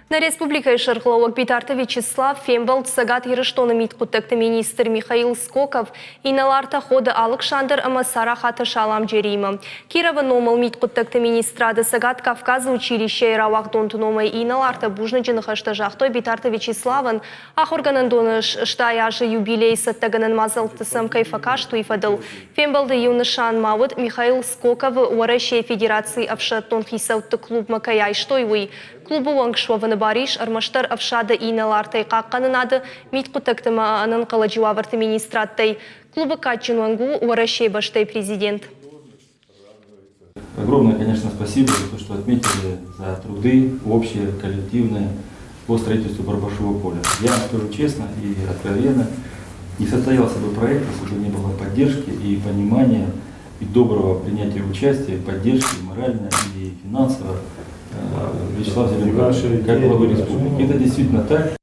На республика Шархловок Битарта Вячеслав Фембалд Сагат Ерыштоны миткутыкты министр Михаил Скоков и наларта хода Александр Амасара хаты шалам джерима. Кирова номал миткутыкты министрады Сагат Кавказа училище Равак Донтуномай и наларта бужны джинахашта жахтой Битарта Вячеславан ахорганан доныш штаяжы юбилей саттаганан мазалтысам кайфакаш туйфадыл. Фембалды юнышан мавыд Михаил Скоков Уаращей Федерации Авшаттон Хисаутты клуб Макаяй штойвый. Клубу Вангшваваны Бариш, Армаштар Авшада и Налартай Какананады, Миткутактама Ананкаладжуаварты министраттай. Клубы Катчин Вангу, Уаращей Баштай президент. Огромное, конечно, спасибо за то, что отметили за труды общие, коллективные по строительству Барбашова поля. Я вам скажу честно и откровенно, не состоялся бы проект, если бы не было поддержки и понимания и доброго принятия участия, поддержки морально и финансово Вячеслава Зеленого, как главы республики. Это действительно так.